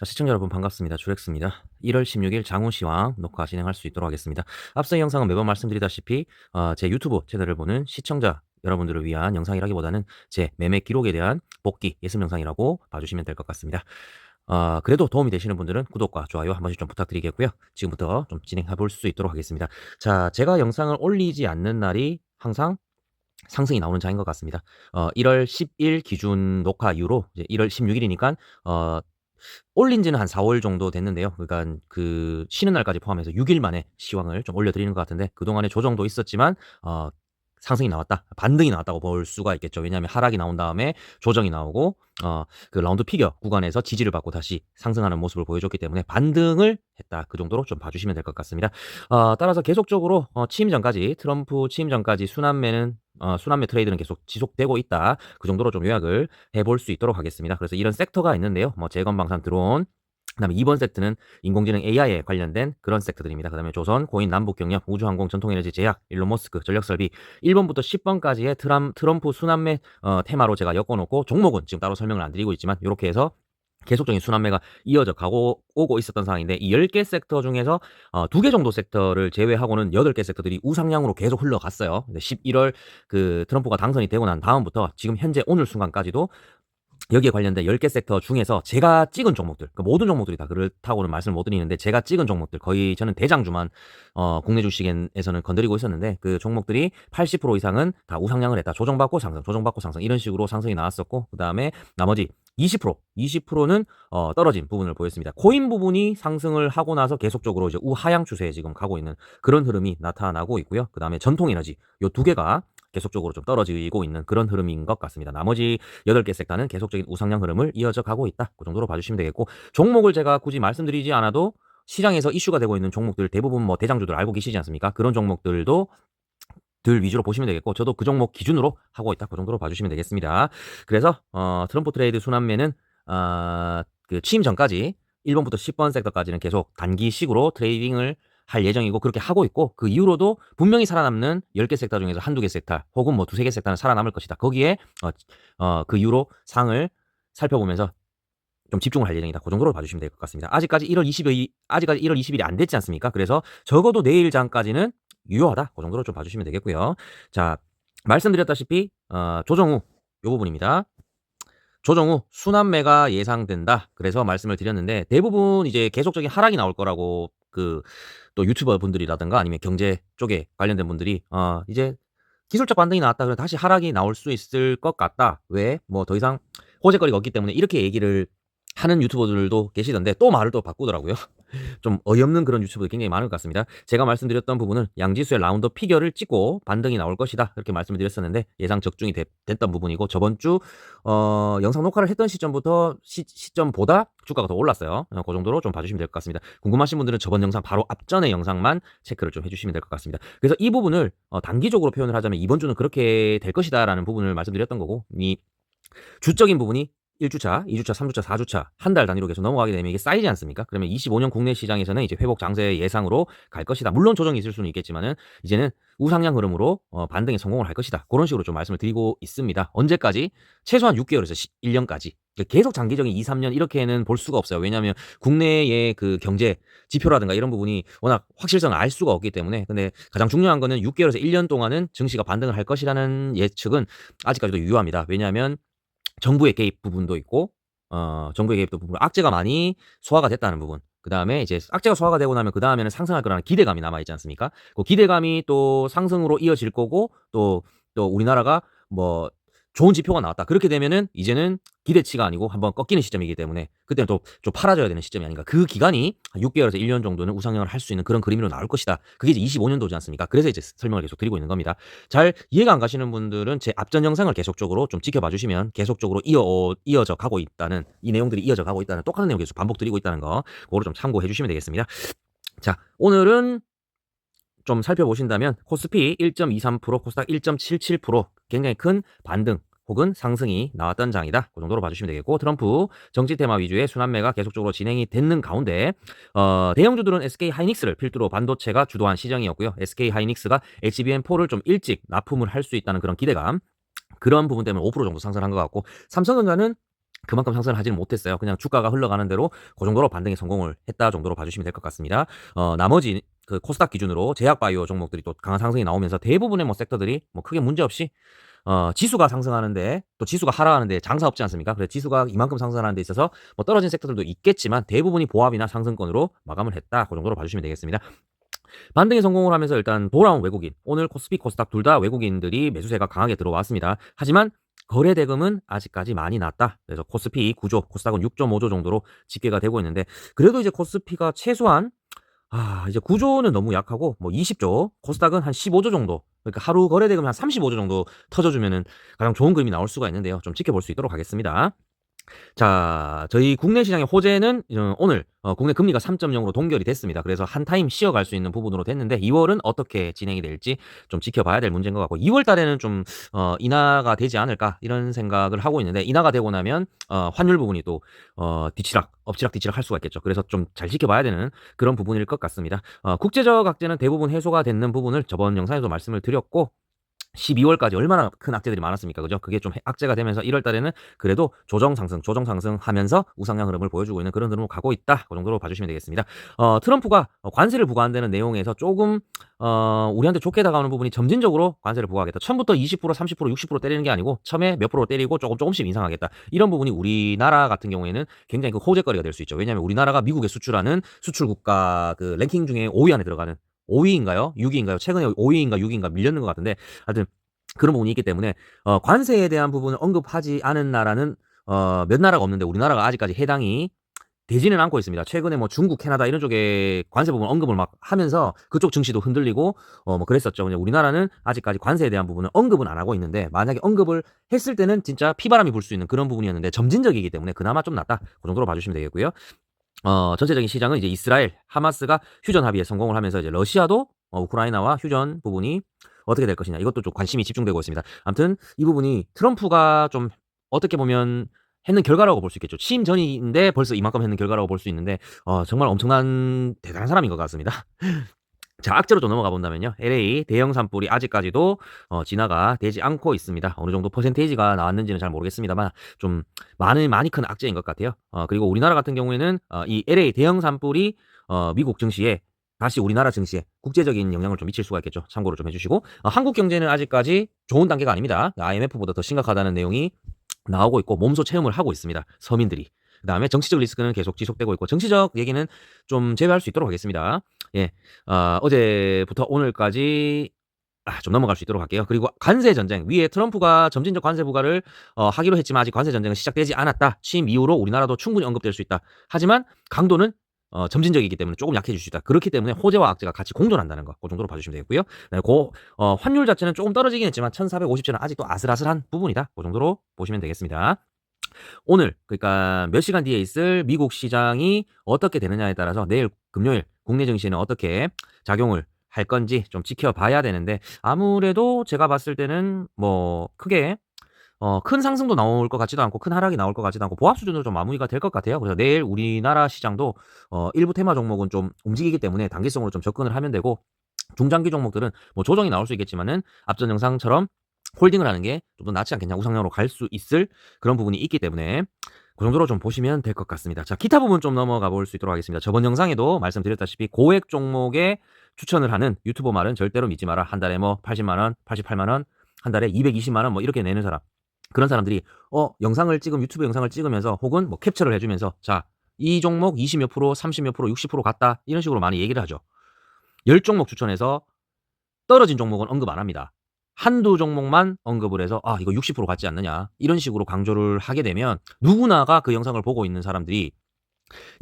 자, 시청자 여러분 반갑습니다. 주렉스입니다. 1월 16일 장우시황 녹화 진행할 수 있도록 하겠습니다. 앞서 이 영상은 매번 말씀드리다시피 제 유튜브 채널을 보는 시청자 여러분들을 위한 영상이라기보다는 제 매매 기록에 대한 복귀 예습 영상이라고 봐주시면 될 것 같습니다. 그래도 도움이 되시는 분들은 구독과 좋아요 한 번씩 좀 부탁드리겠고요. 지금부터 좀 진행해 볼 수 있도록 하겠습니다. 자, 제가 영상을 올리지 않는 날이 항상 상승이 나오는 장인 것 같습니다. 1월 10일 기준 녹화 이후로 이제 1월 16일이니까 올린 지는 한 4-5일 정도 됐는데요. 그러니까 그 쉬는 날까지 포함해서 6일 만에 시황을 좀 올려드리는 것 같은데, 그동안에 조정도 있었지만 상승이 나왔다, 반등이 나왔다고 볼 수가 있겠죠. 왜냐하면 하락이 나온 다음에 조정이 나오고 그 라운드 피겨 구간에서 지지를 받고 다시 상승하는 모습을 보여줬기 때문에 반등을 했다, 그 정도로 좀 봐주시면 될 것 같습니다. 따라서 계속적으로 취임 전까지, 트럼프 취임 전까지 순환매 트레이드는 계속 지속되고 있다, 그 정도로 좀 요약을 해볼 수 있도록 하겠습니다. 그래서 이런 섹터가 있는데요. 재건, 방산, 드론, 그다음에 2번 섹터는 인공지능 AI에 관련된 그런 섹터들입니다. 그다음에 조선, 고인, 남북경협, 우주항공, 전통에너지, 제약, 일론 머스크, 전력설비, 1번부터 10번까지의 트럼프 순환매 테마로 제가 엮어놓고, 종목은 지금 따로 설명을 안 드리고 있지만 이렇게 해서 계속적인 순환매가 이어져 오고 있었던 상황인데, 이 10개 섹터 중에서 2개 정도 섹터를 제외하고는 8개 섹터들이 우상향으로 계속 흘러갔어요. 근데 11월 그 트럼프가 당선이 되고 난 다음부터 지금 현재 오늘 순간까지도 여기에 관련된 10개 섹터 중에서 제가 찍은 종목들, 그러니까 모든 종목들이 다 그렇다고는 말씀을 못 드리는데, 제가 찍은 종목들, 거의 저는 대장주만 국내 주식에서는 건드리고 있었는데, 그 종목들이 80% 이상은 다 우상향을 했다. 조정받고 상승, 조정받고 상승, 이런 식으로 상승이 나왔었고, 그 다음에 나머지 20%는 떨어진 부분을 보였습니다. 코인 부분이 상승을 하고 나서 계속적으로 이제 우하향 추세에 지금 가고 있는 그런 흐름이 나타나고 있고요. 그 다음에 전통에너지, 요 두 개가 계속적으로 좀 떨어지고 있는 그런 흐름인 것 같습니다. 나머지 8개 섹터는 계속적인 우상향 흐름을 이어져 가고 있다, 그 정도로 봐주시면 되겠고, 종목을 제가 굳이 말씀드리지 않아도 시장에서 이슈가 되고 있는 종목들 대부분 대장주들 알고 계시지 않습니까? 그런 종목들도 들 위주로 보시면 되겠고, 저도 그 종목 기준으로 하고 있다, 그 정도로 봐주시면 되겠습니다. 그래서 트럼프 트레이드 순환매는 그 취임 전까지 1번부터 10번 섹터까지는 계속 단기식으로 트레이딩을 할 예정이고, 그렇게 하고 있고, 그 이후로도 분명히 살아남는 10개 섹터 중에서 한두 개 섹터 혹은 2-3개 섹터는 살아남을 것이다. 거기에 그 이후로 상을 살펴보면서 좀 집중을 할 예정이다, 그 정도로 봐주시면 될 것 같습니다. 아직까지 1월 20일이 안 됐지 않습니까? 그래서 적어도 내일 장까지는 유효하다, 그 정도로 좀 봐주시면 되겠고요. 자, 말씀드렸다시피 조정 후 요 부분입니다. 조정 후 순환매가 예상된다, 그래서 말씀을 드렸는데, 대부분 이제 계속적인 하락이 나올 거라고 또 유튜버 분들이라든가 아니면 경제 쪽에 관련된 분들이 이제 기술적 반등이 나왔다, 그래서 다시 하락이 나올 수 있을 것 같다, 왜 더 이상 호재거리가 없기 때문에, 이렇게 얘기를 하는 유튜버들도 계시던데, 또 말을 또 바꾸더라고요. 좀 어이없는 그런 유튜브도 굉장히 많을 것 같습니다. 제가 말씀드렸던 부분은 양지수의 라운드 피겨를 찍고 반등이 나올 것이다, 그렇게 말씀을 드렸었는데, 예상 적중이 됐던 부분이고, 저번 주 영상 녹화를 했던 시점부터 시점보다 주가가 더 올랐어요. 그 정도로 좀 봐주시면 될 것 같습니다. 궁금하신 분들은 저번 영상 바로 앞전의 영상만 체크를 좀 해주시면 될 것 같습니다. 그래서 이 부분을 단기적으로 표현을 하자면, 이번 주는 그렇게 될 것이다 라는 부분을 말씀드렸던 거고, 이 주적인 부분이 1주차, 2주차, 3주차, 4주차 한 달 단위로 계속 넘어가게 되면 이게 쌓이지 않습니까? 그러면 25년 국내 시장에서는 이제 회복 장세 예상으로 갈 것이다. 물론 조정이 있을 수는 있겠지만은 이제는 우상향 흐름으로 반등에 성공을 할 것이다, 그런 식으로 좀 말씀을 드리고 있습니다. 언제까지? 최소한 6개월에서 1년까지. 계속 장기적인 2-3년 이렇게는 볼 수가 없어요. 왜냐하면 국내의 그 경제 지표라든가 이런 부분이 워낙 확실성을 알 수가 없기 때문에. 근데 가장 중요한 거는 6개월에서 1년 동안은 증시가 반등을 할 것이라는 예측은 아직까지도 유효합니다. 왜냐하면 정부의 개입 부분도 있고, 정부의 개입도 부분, 악재가 많이 소화가 됐다는 부분, 그 다음에 이제 악재가 소화가 되고 나면 그 다음에는 상승할 거라는 기대감이 남아있지 않습니까? 그 기대감이 또 상승으로 이어질 거고, 또 우리나라가 좋은 지표가 나왔다, 그렇게 되면은 이제는 기대치가 아니고 한번 꺾이는 시점이기 때문에, 그때는 또 좀 팔아줘야 되는 시점이 아닌가. 그 기간이 6개월에서 1년 정도는 우상향을 할 수 있는 그런 그림으로 나올 것이다. 그게 이제 25년도지 않습니까? 그래서 이제 설명을 계속 드리고 있는 겁니다. 잘 이해가 안 가시는 분들은 제 앞전 영상을 계속적으로 좀 지켜봐 주시면, 계속적으로 이어져 가고 있다는, 이 내용들이 이어져 가고 있다는, 똑같은 내용 계속 반복드리고 있다는 거, 그거를 좀 참고해 주시면 되겠습니다. 자, 오늘은 좀 살펴보신다면, 코스피 1.23%, 코스닥 1.77% 굉장히 큰 반등 혹은 상승이 나왔던 장이다, 그 정도로 봐주시면 되겠고, 트럼프 정치 테마 위주의 순환매가 계속적으로 진행이 되는 가운데 대형주들은 SK 하이닉스를 필두로 반도체가 주도한 시장이었고요. SK 하이닉스가 HBM4를 좀 일찍 납품을 할 수 있다는 그런 기대감, 그런 부분 때문에 5% 정도 상승한 것 같고, 삼성전자는 그만큼 상승을 하지는 못했어요. 그냥 주가가 흘러가는 대로 그 정도로 반등에 성공을 했다 정도로 봐주시면 될 것 같습니다. 나머지 그 코스닥 기준으로 제약바이오 종목들이 또 강한 상승이 나오면서 대부분의 뭐 섹터들이 뭐 크게 문제 없이 지수가 상승하는데 또 지수가 하락하는데 장사 없지 않습니까? 그래서 지수가 이만큼 상승하는 데 있어서 뭐 떨어진 섹터들도 있겠지만 대부분이 보합이나 상승권으로 마감을 했다. 그 정도로 봐주시면 되겠습니다. 반등에 성공을 하면서 일단 돌아온 외국인, 오늘 코스피, 코스닥 둘 다 외국인들이 매수세가 강하게 들어왔습니다. 하지만 거래 대금은 아직까지 많이 낮다. 그래서 코스피 9조, 코스닥은 6.5조 정도로 집계가 되고 있는데 그래도 이제 코스피가 최소한 이제 9조는 너무 약하고 뭐 20조, 코스닥은 한 15조 정도. 그러니까 하루 거래 대금 한 35조 정도 터져주면은 가장 좋은 그림이 나올 수가 있는데요. 좀 지켜볼 수 있도록 하겠습니다. 자, 저희 국내 시장의 호재는 오늘 국내 금리가 3.0으로 동결이 됐습니다. 그래서 한 타임 쉬어갈 수 있는 부분으로 됐는데 2월은 어떻게 진행이 될지 좀 지켜봐야 될 문제인 것 같고 2월 달에는 좀 인하가 되지 않을까 이런 생각을 하고 있는데 인하가 되고 나면 환율 부분이 또 엎치락 뒤치락 할 수가 있겠죠. 그래서 좀 잘 지켜봐야 되는 그런 부분일 것 같습니다. 국제적 악재는 대부분 해소가 되는 부분을 저번 영상에도 말씀을 드렸고 12월까지 얼마나 큰 악재들이 많았습니까? 그죠? 그게 좀 악재가 되면서 1월 달에는 그래도 조정 상승 하면서 우상향 흐름을 보여주고 있는 그런 흐름으로 가고 있다. 그 정도로 봐주시면 되겠습니다. 트럼프가 관세를 부과한다는 내용에서 조금 우리한테 좋게 다가오는 부분이 점진적으로 관세를 부과하겠다. 처음부터 20%, 30%, 60% 때리는 게 아니고 처음에 몇 프로 때리고 조금씩 인상하겠다. 이런 부분이 우리나라 같은 경우에는 굉장히 그 호재거리가 될 수 있죠. 왜냐하면 우리나라가 미국에 수출하는 수출 국가 그 랭킹 중에 5위 안에 들어가는 5위인가요? 6위인가요? 최근에 5위인가 6위인가 밀렸는 것 같은데 하여튼 그런 부분이 있기 때문에 관세에 대한 부분을 언급하지 않은 나라는 몇 나라가 없는데 우리나라가 아직까지 해당이 되지는 않고 있습니다. 최근에 뭐 중국, 캐나다 이런 쪽에 관세 부분 언급을 막 하면서 그쪽 증시도 흔들리고 뭐 그랬었죠. 근데 우리나라는 아직까지 관세에 대한 부분은 언급은 안 하고 있는데 만약에 언급을 했을 때는 진짜 피바람이 불 수 있는 그런 부분이었는데 점진적이기 때문에 그나마 좀 낫다. 그 정도로 봐주시면 되겠고요. 전체적인 시장은 이제 이스라엘, 하마스가 휴전 합의에 성공을 하면서 이제 러시아도 우크라이나와 휴전 부분이 어떻게 될 것이냐 이것도 좀 관심이 집중되고 있습니다. 아무튼 이 부분이 트럼프가 좀 어떻게 보면 했는 결과라고 볼 수 있겠죠. 취임 전인데 벌써 이만큼 했는 결과라고 볼 수 있는데 정말 엄청난 대단한 사람인 것 같습니다. 자, 악재로 좀 넘어가 본다면요. LA 대형 산불이 아직까지도 진화가 되지 않고 있습니다. 어느 정도 퍼센테이지가 나왔는지는 잘 모르겠습니다만 좀 많이 큰 악재인 것 같아요. 그리고 우리나라 같은 경우에는 이 LA 대형 산불이 미국 증시에 다시 우리나라 증시에 국제적인 영향을 좀 미칠 수가 있겠죠. 참고를 좀 해주시고 한국 경제는 아직까지 좋은 단계가 아닙니다. IMF보다 더 심각하다는 내용이 나오고 있고 몸소 체험을 하고 있습니다. 서민들이. 그다음에 정치적 리스크는 계속 지속되고 있고 정치적 얘기는 좀 제외할 수 있도록 하겠습니다. 예. 어제부터 오늘까지 좀 넘어갈 수 있도록 할게요. 그리고 관세 전쟁 위에 트럼프가 점진적 관세 부과를 하기로 했지만 아직 관세 전쟁은 시작되지 않았다. 취임 이후로 우리나라도 충분히 언급될 수 있다. 하지만 강도는 점진적이기 때문에 조금 약해질 수 있다. 그렇기 때문에 호재와 악재가 같이 공존한다는 거. 그 정도로 봐주시면 되겠고요. 네, 환율 자체는 조금 떨어지긴 했지만 1,450전은 아직도 아슬아슬한 부분이다. 그 정도로 보시면 되겠습니다. 오늘 그러니까 몇 시간 뒤에 있을 미국 시장이 어떻게 되느냐에 따라서 내일 금요일 국내 증시는 어떻게 작용을 할 건지 좀 지켜봐야 되는데 아무래도 제가 봤을 때는 뭐 크게 큰 상승도 나올 것 같지도 않고 큰 하락이 나올 것 같지도 않고 보합 수준으로 좀 마무리가 될 것 같아요. 그래서 내일 우리나라 시장도 일부 테마 종목은 좀 움직이기 때문에 단기성으로 좀 접근을 하면 되고 중장기 종목들은 뭐 조정이 나올 수 있겠지만은 앞전 영상처럼 홀딩을 하는 게 좀 더 낫지 않겠냐 우상향으로 갈 수 있을 그런 부분이 있기 때문에 그 정도로 좀 보시면 될 것 같습니다. 자, 기타 부분 좀 넘어가 볼 수 있도록 하겠습니다. 저번 영상에도 말씀드렸다시피 고액 종목에 추천을 하는 유튜버 말은 절대로 믿지 마라. 한 달에 뭐 80만 원, 88만 원, 한 달에 220만 원 뭐 이렇게 내는 사람. 그런 사람들이 유튜브 영상을 찍으면서 혹은 뭐 캡처를 해주면서 자, 이 종목 20 몇 프로, 30 몇 프로, 60% 갔다 이런 식으로 많이 얘기를 하죠. 10종목 추천해서 떨어진 종목은 언급 안 합니다. 한두 종목만 언급을 해서 이거 60% 같지 않느냐 이런 식으로 강조를 하게 되면 누구나가 그 영상을 보고 있는 사람들이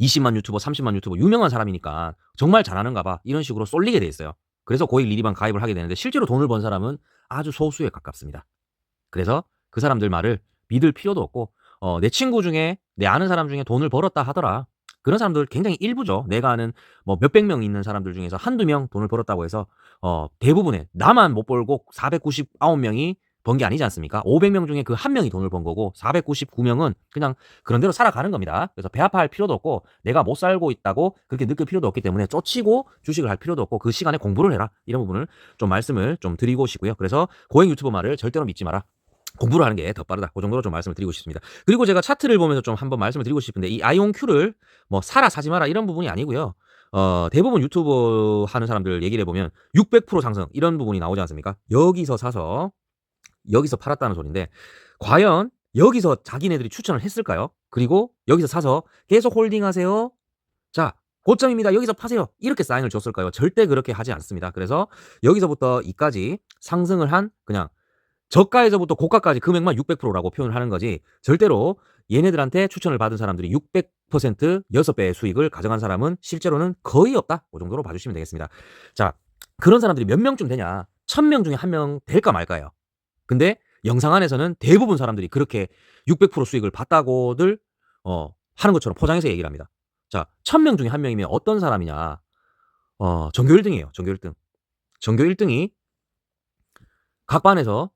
20만 유튜버, 30만 유튜버 유명한 사람이니까 정말 잘하는가 봐 이런 식으로 쏠리게 돼 있어요. 그래서 고액 리디방 가입을 하게 되는데 실제로 돈을 번 사람은 아주 소수에 가깝습니다. 그래서 그 사람들 말을 믿을 필요도 없고 내 친구 중에 내 아는 사람 중에 돈을 벌었다 하더라. 그런 사람들 굉장히 일부죠. 내가 아는 뭐 몇백 명 있는 사람들 중에서 한두 명 돈을 벌었다고 해서 대부분의 나만 못 벌고 499명이 번 게 아니지 않습니까? 500명 중에 그 한 명이 돈을 번 거고 499명은 그냥 그런 대로 살아가는 겁니다. 그래서 배 아파할 필요도 없고 내가 못 살고 있다고 그렇게 느낄 필요도 없기 때문에 쫓치고 주식을 할 필요도 없고 그 시간에 공부를 해라. 이런 부분을 좀 말씀을 좀 드리고 싶고요. 그래서 고액 유튜버 말을 절대로 믿지 마라. 공부를 하는 게 더 빠르다. 그 정도로 좀 말씀을 드리고 싶습니다. 그리고 제가 차트를 보면서 좀 한번 말씀을 드리고 싶은데 이 아이온큐를 뭐 사라 사지 마라 이런 부분이 아니고요. 대부분 유튜브 하는 사람들 얘기를 해 보면 600% 상승 이런 부분이 나오지 않습니까? 여기서 사서 여기서 팔았다는 소린데 과연 여기서 자기네들이 추천을 했을까요? 그리고 여기서 사서 계속 홀딩하세요. 자, 고점입니다. 여기서 파세요. 이렇게 사인을 줬을까요? 절대 그렇게 하지 않습니다. 그래서 여기서부터 이까지 상승을 한 그냥 저가에서부터 고가까지 금액만 600%라고 표현을 하는 거지 절대로 얘네들한테 추천을 받은 사람들이 600% 6배의 수익을 가져간 사람은 실제로는 거의 없다. 그 정도로 봐주시면 되겠습니다. 자, 그런 사람들이 몇 명쯤 되냐? 1000명 중에 1명 될까 말까요? 근데 영상 안에서는 대부분 사람들이 그렇게 600% 수익을 봤다고들 하는 것처럼 포장해서 얘기를 합니다. 자, 1000명 중에 1명이면 어떤 사람이냐? 전교 1등이에요. 전교 1등. 전교 1등이 각 반에서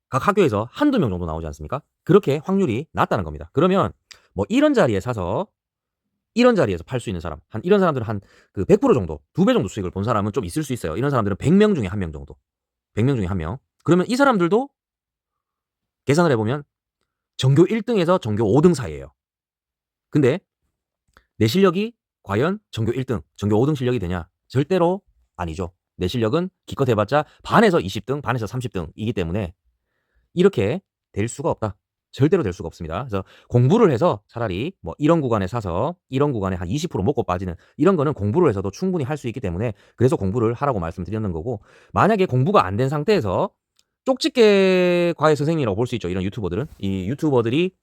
각 학교에서 한두 명 정도 나오지 않습니까? 그렇게 확률이 낮다는 겁니다. 그러면 뭐 이런 자리에 사서 이런 자리에서 팔 수 있는 사람, 한 이런 사람들은 한 그 100% 정도, 2배 정도 수익을 본 사람은 좀 있을 수 있어요. 이런 사람들은 100명 중에 1명 정도. 100명 중에 1명. 그러면 이 사람들도 계산을 해보면 전교 1등에서 전교 5등 사이에요. 근데 내 실력이 과연 전교 1등, 전교 5등 실력이 되냐? 절대로 아니죠. 내 실력은 기껏 해봤자 반에서 20등, 반에서 30등이기 때문에 이렇게 될 수가 없다. 절대로 될 수가 없습니다. 그래서 공부를 해서 차라리 뭐 이런 구간에 사서 이런 구간에 한 20% 먹고 빠지는 이런 거는 공부를 해서도 충분히 할 수 있기 때문에 그래서 공부를 하라고 말씀드렸는 거고 만약에 공부가 안 된 상태에서 쪽집게 과외 선생님이라고 볼 수 있죠. 이런 유튜버들은. 이 유튜버들이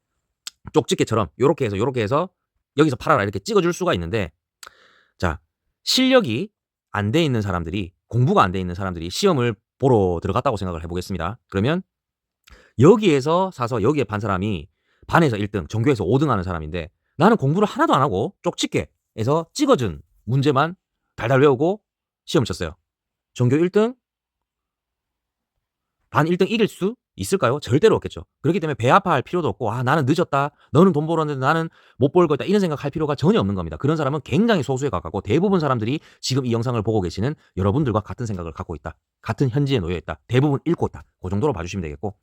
쪽집게처럼 요렇게 해서 여기서 팔아라 이렇게 찍어줄 수가 있는데 자, 실력이 안 돼 있는 사람들이 공부가 안 돼 있는 사람들이 시험을 보러 들어갔다고 생각을 해보겠습니다. 그러면 여기에서 사서 여기에 판 사람이 반에서 1등, 전교에서 5등 하는 사람인데 나는 공부를 하나도 안 하고 쪽집게에서 찍어준 문제만 달달 외우고 시험을 쳤어요. 전교 1등, 반 1등 이길 수 있을까요? 절대로 없겠죠. 그렇기 때문에 배 아파할 필요도 없고 나는 늦었다. 너는 돈 벌었는데 나는 못 벌 거다. 이런 생각할 필요가 전혀 없는 겁니다. 그런 사람은 굉장히 소수에 가깝고 대부분 사람들이 지금 이 영상을 보고 계시는 여러분들과 같은 생각을 갖고 있다. 같은 현지에 놓여 있다. 대부분 읽고 있다. 그 정도로 봐주시면 되겠고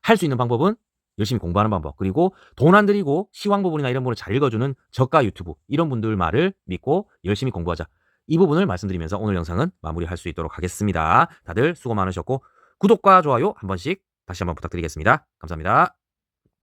할 수 있는 방법은 열심히 공부하는 방법 그리고 돈 안 들이고 시황 부분이나 이런 부분을 잘 읽어주는 저가 유튜브 이런 분들 말을 믿고 열심히 공부하자. 이 부분을 말씀드리면서 오늘 영상은 마무리할 수 있도록 하겠습니다. 다들 수고 많으셨고 구독과 좋아요 한 번씩 다시 한번 부탁드리겠습니다. 감사합니다.